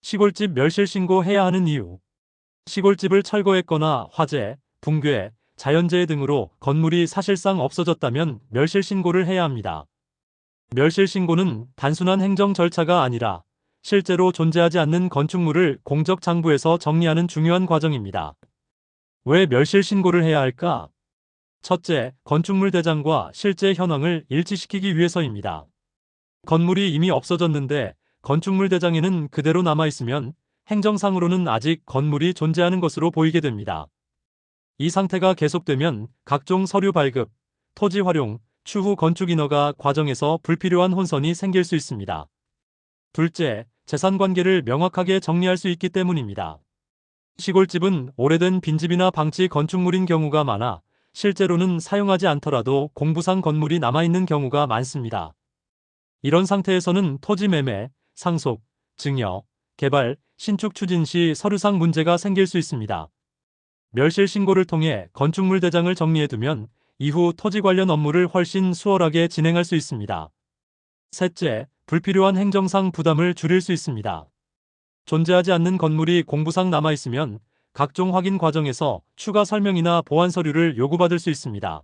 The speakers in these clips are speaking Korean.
시골집 멸실 신고해야 하는 이유. 시골집을 철거했거나 화재, 붕괴, 자연재해 등으로 건물이 사실상 없어졌다면 멸실 신고를 해야 합니다. 멸실 신고는 단순한 행정 절차가 아니라 실제로 존재하지 않는 건축물을 공적장부에서 정리하는 중요한 과정입니다. 왜 멸실 신고를 해야 할까? 첫째, 건축물 대장과 실제 현황을 일치시키기 위해서입니다. 건물이 이미 없어졌는데 건축물 대장에는 그대로 남아있으면 행정상으로는 아직 건물이 존재하는 것으로 보이게 됩니다. 이 상태가 계속되면 각종 서류 발급, 토지 활용, 추후 건축 인허가 과정에서 불필요한 혼선이 생길 수 있습니다. 둘째, 재산 관계를 명확하게 정리할 수 있기 때문입니다. 시골집은 오래된 빈집이나 방치 건축물인 경우가 많아 실제로는 사용하지 않더라도 공부상 건물이 남아있는 경우가 많습니다. 이런 상태에서는 토지 매매, 상속, 증여, 개발, 신축 추진 시 서류상 문제가 생길 수 있습니다. 멸실 신고를 통해 건축물 대장을 정리해두면 이후 토지 관련 업무를 훨씬 수월하게 진행할 수 있습니다. 셋째, 불필요한 행정상 부담을 줄일 수 있습니다. 존재하지 않는 건물이 공부상 남아있으면 각종 확인 과정에서 추가 설명이나 보완 서류를 요구받을 수 있습니다.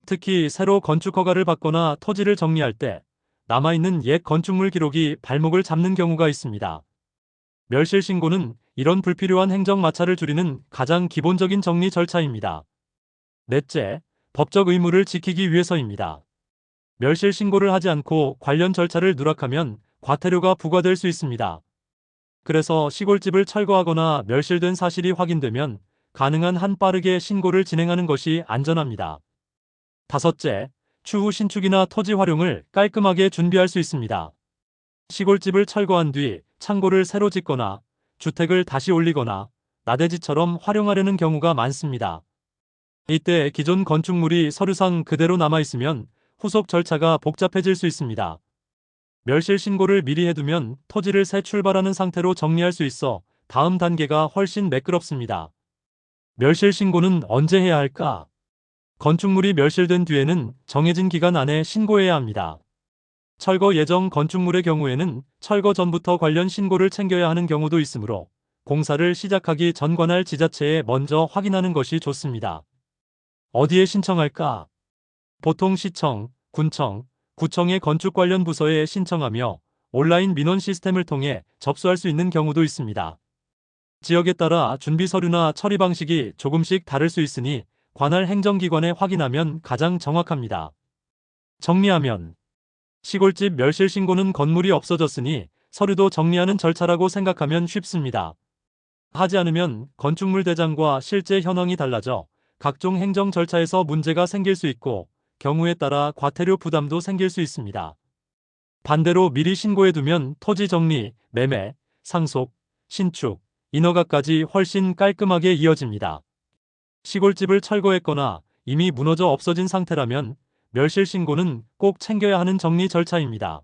특히 새로 건축 허가를 받거나 토지를 정리할 때 남아있는 옛 건축물 기록이 발목을 잡는 경우가 있습니다. 멸실 신고는 이런 불필요한 행정 마찰을 줄이는 가장 기본적인 정리 절차입니다. 넷째, 법적 의무를 지키기 위해서입니다. 멸실 신고를 하지 않고 관련 절차를 누락하면 과태료가 부과될 수 있습니다. 그래서 시골집을 철거하거나 멸실된 사실이 확인되면 가능한 한 빠르게 신고를 진행하는 것이 안전합니다. 다섯째, 추후 신축이나 토지 활용을 깔끔하게 준비할 수 있습니다. 시골집을 철거한 뒤 창고를 새로 짓거나 주택을 다시 올리거나 나대지처럼 활용하려는 경우가 많습니다. 이때 기존 건축물이 서류상 그대로 남아있으면 후속 절차가 복잡해질 수 있습니다. 멸실 신고를 미리 해두면 토지를 새 출발하는 상태로 정리할 수 있어 다음 단계가 훨씬 매끄럽습니다. 멸실 신고는 언제 해야 할까? 건축물이 멸실된 뒤에는 정해진 기간 안에 신고해야 합니다. 철거 예정 건축물의 경우에는 철거 전부터 관련 신고를 챙겨야 하는 경우도 있으므로 공사를 시작하기 전 관할 지자체에 먼저 확인하는 것이 좋습니다. 어디에 신청할까? 보통 시청, 군청, 구청의 건축 관련 부서에 신청하며 온라인 민원 시스템을 통해 접수할 수 있는 경우도 있습니다. 지역에 따라 준비 서류나 처리 방식이 조금씩 다를 수 있으니 관할 행정기관에 확인하면 가장 정확합니다. 정리하면 시골집 멸실 신고는 건물이 없어졌으니 서류도 정리하는 절차라고 생각하면 쉽습니다. 하지 않으면 건축물 대장과 실제 현황이 달라져 각종 행정 절차에서 문제가 생길 수 있고 경우에 따라 과태료 부담도 생길 수 있습니다. 반대로 미리 신고해두면 토지 정리, 매매, 상속, 신축, 인허가까지 훨씬 깔끔하게 이어집니다. 시골집을 철거했거나 이미 무너져 없어진 상태라면 멸실 신고는 꼭 챙겨야 하는 정리 절차입니다.